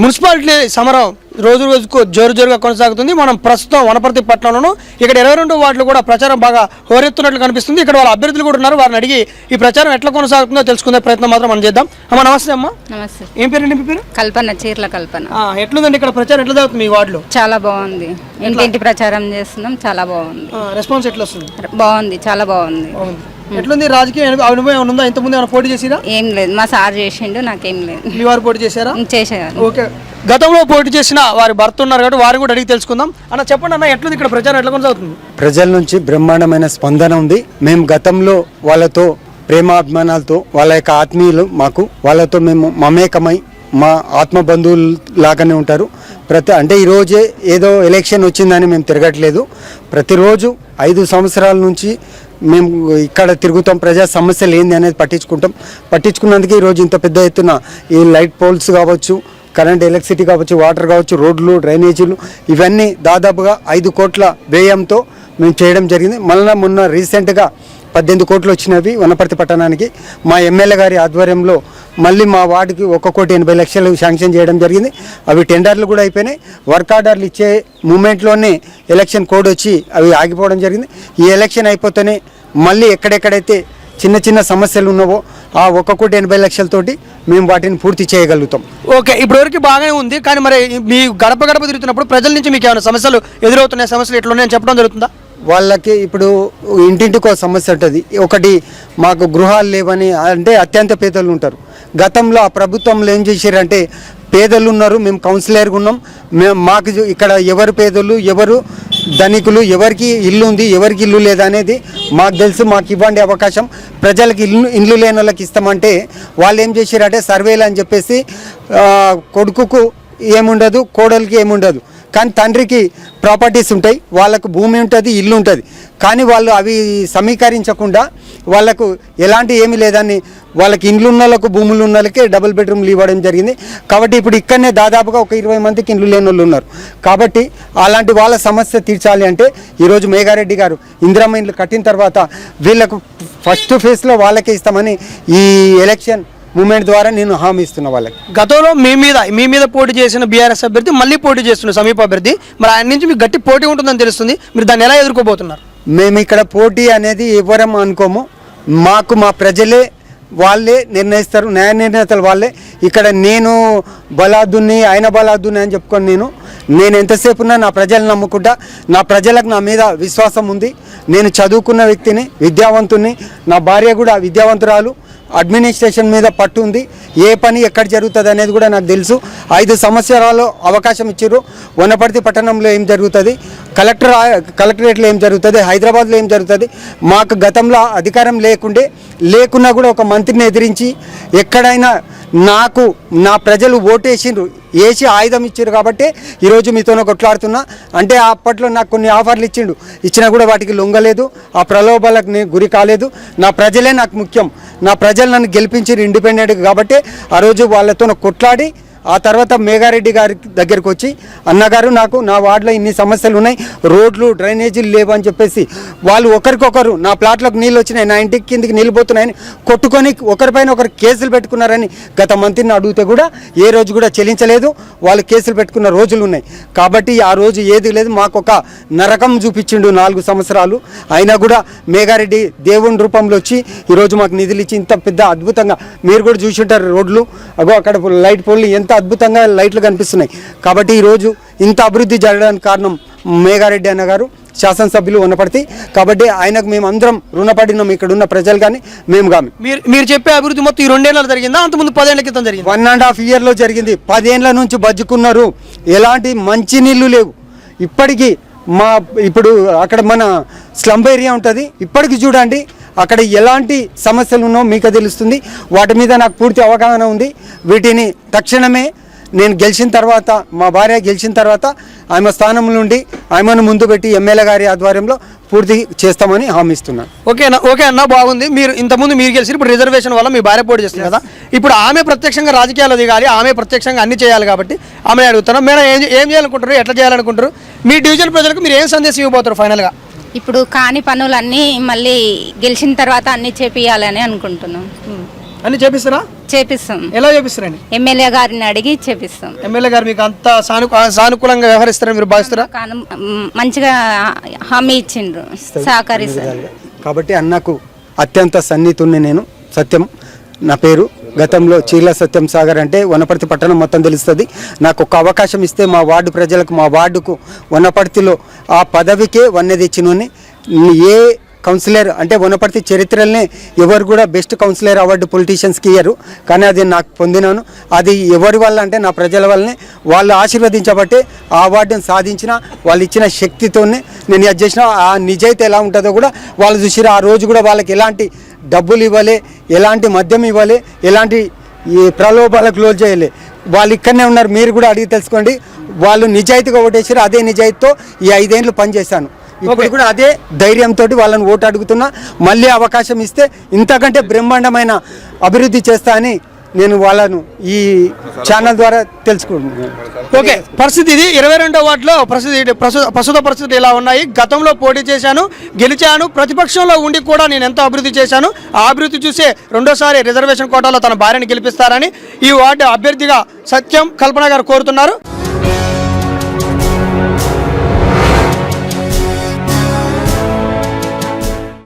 Municipality సమరం రోజు రోజుకు జోరుగా కొనసాగుతుంది. మనం ప్రస్తుతం వనపర్తి పట్టణంలోను ఇక్కడ 22 వార్డులు కూడా ప్రచారం బాగా హోరెత్తున్నట్లు కనిపిస్తుంది. ఇక్కడ వాళ్ళ అభ్యర్థులు కూడా ఉన్నారు. వారిని అడిగి ఈ ప్రచారం ఎట్లా కొనసాగుతుందో తెలుసుకునే ప్రయత్నం మాత్రం మనం చేద్దాం. అమ్మ నమస్తే. అమ్మ నమస్తే. ఏం పేరండి మీ పేరు? కల్పన, చీర్ల కల్పన. ఎట్లుందండి ఇక్కడ ప్రచారం? ఎట్లా జరుగుతుంది మీ వార్డులో? చాలా బాగుంది. ఇంటింటి ప్రచారం చేస్తున్నాం. చాలా బాగుంది. రెస్పాన్స్ ఎట్లా వస్తుంది? బాగుంది, చాలా బాగుంది. ఎట్లుంది రాజకీయ అనుభవం ఉందా? ఇంతకుముందు ఏమైనా పోటీ చేసిరా? ఏం లేదు, మా సార్ చేసిండు, నాకేం లేదు. మీ వారు పోటీ చేశారా? చేశారు. ఓకే. గతంలో పోటీ చేసిన వారి భర్త ఉన్నారు కాబట్టి వారు కూడా అడిగి తెలుసుకుందాం. అన్న చెప్పండి అన్న, ఎట్లుంది ఇక్కడ ప్రచారం? ఎట్లా కొనసాగుతుంది? ప్రజల నుంచి బ్రహ్మాండమైన స్పందన ఉంది. మేము గతంలో వాళ్ళతో ప్రేమాభిమానాలతో, వాళ్ళ యొక్క ఆత్మీయులు మాకు, వాళ్ళతో మేము మమేకమై మా ఆత్మ బంధువులు లాగానే ఉంటారు. అంటే ఈరోజే ఏదో ఎలక్షన్ వచ్చిందని మేము తిరగట్లేదు. ప్రతిరోజు 5 సంవత్సరాల నుంచి మేము ఇక్కడ తిరుగుతాం. ప్రజా సమస్యలు ఏంది అనేది పట్టించుకున్నందుకు ఈరోజు ఇంత పెద్ద ఎత్తున ఈ లైట్ పోల్స్ కావచ్చు, కరెంట్, ఎలక్ట్రిసిటీ కావచ్చు, వాటర్ కావచ్చు, రోడ్లు, డ్రైనేజీలు, ఇవన్నీ దాదాపుగా 5 కోట్ల వ్యయంతో మేము చేయడం జరిగింది. మళ్ళీ మొన్న రీసెంట్గా 18 కోట్లు వచ్చినవి వనపర్తి పట్టణానికి మా ఎమ్మెల్యే గారి ఆధ్వర్యంలో మళ్ళీ మా వార్డుకి 1,80,00,000 శాంక్షన్ చేయడం జరిగింది. అవి టెండర్లు కూడా అయిపోయినాయి. వర్క్ ఆర్డర్లు ఇచ్చే మూమెంట్లోనే ఎలక్షన్ కోడ్ వచ్చి అవి ఆగిపోవడం జరిగింది. ఈ ఎలక్షన్ అయిపోతేనే మళ్ళీ ఎక్కడెక్కడైతే చిన్న చిన్న సమస్యలు ఉన్నావో ఆ 1,80,00,000 తోటి మేము వాటిని పూర్తి చేయగలుగుతాం. ఓకే, ఇప్పటివరకు బాగానే ఉంది. కానీ మరి మీ గడప తిరుగుతున్నప్పుడు ప్రజల నుంచి మీకు ఏమైనా సమస్యలు ఎదురవుతున్నాయి? సమస్యలు ఎట్లున్నాయని చెప్పడం జరుగుతుందా? వాళ్ళకి ఇప్పుడు ఇంటింటికి ఒక సమస్య ఉంటుంది. ఒకటి, మాకు గృహాలు లేవని, అంటే అత్యంత పేదలు ఉంటారు. గతంలో ఆ ప్రభుత్వంలో ఏం చేశారంటే, పేదలు ఉన్నారు, మేము కౌన్సిలర్గా ఉన్నాం, మాకు ఇక్కడ ఎవరు పేదలు, ఎవరు ధనికులు, ఎవరికి ఇల్లు ఉంది, ఎవరికి ఇల్లు లేదా అనేది మాకు తెలుసు, మాకు ఇవ్వండి అవకాశం, ప్రజలకు ఇల్లు లేని వాళ్ళకి ఇస్తామంటే వాళ్ళు ఏం చేశారంటే సర్వేలు అని చెప్పేసి కొడుకుకు ఏముండదు, కోడలికి ఏముండదు, కానీ తండ్రికి ప్రాపర్టీస్ ఉంటాయి, వాళ్ళకు భూమి ఉంటుంది, ఇల్లు ఉంటుంది. కానీ వాళ్ళు అవి సమీకరించకుండా వాళ్ళకు ఎలాంటి ఏమీ లేదని వాళ్ళకి ఇండ్లు ఉన్న వాళ్ళకు, భూములు ఉన్న వాళ్ళకే డబుల్ బెడ్రూమ్లు ఇవ్వడం జరిగింది. కాబట్టి ఇప్పుడు ఇక్కడనే దాదాపుగా ఒక 20 మందికి ఇండ్లు లేని వాళ్ళు ఉన్నారు. కాబట్టి అలాంటి వాళ్ళ సమస్య తీర్చాలి అంటే ఈరోజు మేఘారెడ్డి గారు ఇందిరమ్మ ఇండ్లు కట్టిన తర్వాత వీళ్ళకు ఫస్ట్ ఫేజ్లో వాళ్ళకే ఇస్తామని ఈ ఎలక్షన్ మూమెంట్ ద్వారా నేను హామీ ఇస్తున్నా వాళ్ళకి. గతంలో మీ మీద పోటీ చేసిన బీఆర్ఎస్ అభ్యర్థి మళ్ళీ పోటీ చేస్తున్న సమీప అభ్యర్థి, మరి ఆయన నుంచి మీకు గట్టి పోటీ ఉంటుందని తెలుస్తుంది. మీరు దాన్ని ఎలా ఎదుర్కోబోతున్నారు? మేము ఇక్కడ పోటీ అనేది ఎవరం అనుకోము. మాకు మా ప్రజలే, వాళ్ళే నిర్ణయిస్తారు, న్యాయ నిర్ణేతలు వాళ్ళే. ఇక్కడ నేను బలాదుని, ఆయన బలాదుని అని చెప్పుకొని నేను ఎంతసేపు ఉన్నా నా ప్రజలను నమ్ముకుంటా. నా ప్రజలకు నా మీద విశ్వాసం ఉంది. నేను చదువుకున్న వ్యక్తిని, విద్యావంతుని, నా భార్య కూడా విద్యావంతురాలు, అడ్మినిస్ట్రేషన్ మీద పట్టు ఉంది. ఏ పని ఎక్కడ జరుగుతుంది అనేది కూడా నాకు తెలుసు. 5 సంవత్సరాలు అవకాశం ఇచ్చారు. వనపర్తి పట్టణంలో ఏం జరుగుతుంది, కలెక్టరేట్లో ఏం జరుగుతుంది, హైదరాబాద్లో ఏం జరుగుతుంది. మాకు గతంలో అధికారం లేకున్నా కూడా ఒక మంత్రిని ఎదిరించి ఎక్కడైనా నా ప్రజలు ఓటేసిండ్రు, వేసి ఆయుధం ఇచ్చారు కాబట్టి ఈరోజు మీతో కొట్లాడుతున్నా. అంటే అప్పట్లో నాకు కొన్ని ఆఫర్లు ఇచ్చినా కూడా వాటికి లొంగలేదు, ఆ ప్రలోభాలకు నేను గురి కాలేదు. నా ప్రజలే నాకు ముఖ్యం. నా ప్రజలు నన్ను గెలిపించారు ఇండిపెండెంట్గా కాబట్టి ఆ రోజు వాళ్ళతో కొట్లాడి ఆ తర్వాత మేఘారెడ్డి గారి దగ్గరికి వచ్చి, అన్నగారు నాకు నా వార్డులో ఇన్ని సమస్యలు ఉన్నాయి, రోడ్లు, డ్రైనేజీలు లేవు అని చెప్పేసి వాళ్ళు ఒకరికొకరు, నా ప్లాట్లకు నీళ్ళు వచ్చినాయి, నా ఇంటికి కిందికి నీళ్ళు పోతున్నాయని కొట్టుకొని ఒకరిపైన ఒకరు కేసులు పెట్టుకున్నారని గత మంత్రిని అడిగితే కూడా ఏ రోజు కూడా చెల్లించలేదు. వాళ్ళు కేసులు పెట్టుకున్న రోజులు ఉన్నాయి. కాబట్టి ఆ రోజు ఏది లేదు, మాకు ఒక నరకం చూపించిండు 4 సంవత్సరాలు. అయినా కూడా మేఘారెడ్డి దేవుని రూపంలో వచ్చి ఈరోజు మాకు నిధులు ఇచ్చి ఇంత పెద్ద అద్భుతంగా, మీరు కూడా చూసి ఉంటారు రోడ్లు, అగో అక్కడ లైట్ పోల్లు ఎంత అద్భుతంగా లైట్లు కనిపిస్తున్నాయి. కాబట్టి ఈరోజు ఇంత అభివృద్ధి జరగడానికి కారణం మేఘారెడ్డి అన్న గారు, శాసనసభ్యులు వనపర్తి. కాబట్టి ఆయనకు మేము అందరం రుణపడినాం, ఇక్కడ ఉన్న ప్రజలు కానీ మేము కానీ. మీరు చెప్పే అభివృద్ధి మొత్తం ఈ 2 ఏళ్ళలో జరిగిందా, అంతకుముందు 10 ఏళ్ల క్రితం జరిగింది? 1.5 ఇయర్లో జరిగింది. 10 ఏళ్ళ నుంచి బజ్జుకున్నారు. ఎలాంటి మంచి నీళ్లు లేవు ఇప్పటికీ. ఇప్పుడు అక్కడ మన స్లమ్ ఏరియా ఉంటుంది, ఇప్పటికి చూడండి అక్కడ ఎలాంటి సమస్యలు ఉన్నాయో మీకు తెలుస్తుంది. వాటి మీద నాకు పూర్తి అవగాహన ఉంది. వీటిని తక్షణమే నేను గెలిచిన తర్వాత, మా భార్య గెలిచిన తర్వాత ఆమె స్థానం నుండి ఆమెను ముందు పెట్టి ఎమ్మెల్యే గారి ఆధ్వర్యంలో పూర్తి చేస్తామని హామీ ఇస్తున్నాను. ఓకే అన్న, బాగుంది. మీరు ఇంతకుముందు మీరు గెలిచి ఇప్పుడు రిజర్వేషన్ వల్ల మీ భార్య పోటీ చేస్తుంది కదా, ఇప్పుడు ఆమె ప్రత్యక్షంగా రాజకీయాల్లో దిగాలి, ఆమె ప్రత్యక్షంగా అన్ని చేయాలి. కాబట్టి ఆమె అడుగుతాను, మేడం ఏం చేయాలనుకుంటారు, ఎట్లా చేయాలనుకుంటారు? మీ డివిజన్ ప్రజలకు మీరు ఏం సందేశం ఇవ్వబోతారు ఫైనల్గా? ఇప్పుడు కాని పనులన్నీ మళ్ళీ గెలిచిన తర్వాత అన్ని చేపియాలని అనుకుంటున్నాం. అన్ని చేపిస్తారా? చేపిస్తాం. ఎలా చేపిస్తారండి? ఎమ్మెల్యే గారిని అడిగి చేపిస్తాం. ఎమ్మెల్యే గారు మీకు అంత సానుకూలంగా వ్యవహరిస్తారని మీరు భావిస్తారా? మంచిగా హామీ ఇచ్చిండ్రు, సహకరిస్తారు. కాబట్టి అన్నకు అత్యంత సన్నిహితుడిని నేను. సత్యం నా పేరు. గతంలో చీర్ల సత్యం సాగర్ అంటే వనపర్తి పట్టణం మొత్తం తెలుస్తుంది. నాకు ఒక అవకాశం ఇస్తే మా వార్డు ప్రజలకు, మా వార్డుకు వనపర్తిలో ఆ పదవికే వన్నెదిచ్చినోని. ఏ కౌన్సిలర్ అంటే వనపర్తి చరిత్రలనే ఎవరు కూడా బెస్ట్ కౌన్సిలర్ అవార్డు పొలిటీషియన్స్కి ఇయ్యరు, కానీ అది నాకు పొందినాను. అది ఎవరి వల్ల అంటే నా ప్రజల వల్లనే. వాళ్ళు ఆశీర్వదించబట్టే ఆ అవార్డును సాధించిన, వాళ్ళు ఇచ్చిన శక్తితోనే నేను అది చేసిన. ఆ నిజాయితీ ఎలా ఉంటుందో కూడా వాళ్ళు చూసిరు. ఆ రోజు కూడా వాళ్ళకి ఎలాంటి డబ్బులు ఇవ్వలే, ఎలాంటి మద్యం ఇవ్వలే, ఎలాంటి ఈ ప్రలోభాలకు లోన్ చేయలే. వాళ్ళు ఇక్కడనే ఉన్నారు, మీరు కూడా అడిగి తెలుసుకోండి. వాళ్ళు నిజాయితీగా ఓటేసారు. అదే నిజాయితీతో ఈ 5 ఏళ్ళు పనిచేశాను. ఇప్పుడు కూడా అదే ధైర్యంతో వాళ్ళని ఓటు అడుగుతున్నా. మళ్ళీ అవకాశం ఇస్తే ఇంతకంటే బ్రహ్మాండమైన అభివృద్ధి చేస్తా అని నేను వాళ్ళను ఈ ఛానల్ ద్వారా తెలుసుకుంటున్నాను. ఓకే, పరిస్థితి ఇది. 22వ వార్డులో ప్రస్తుత పరిస్థితులు ఇలా ఉన్నాయి. గతంలో పోటీ చేశాను, గెలిచాను. ప్రతిపక్షంలో ఉండి కూడా నేను ఎంతో అభివృద్ధి చేశాను. ఆ అభివృద్ధి చూసే రెండోసారి రిజర్వేషన్ కోటాలో తన భార్యని గెలిపిస్తారని ఈ వార్డు అభ్యర్థిగా సత్యం కల్పన గారు కోరుతున్నారు.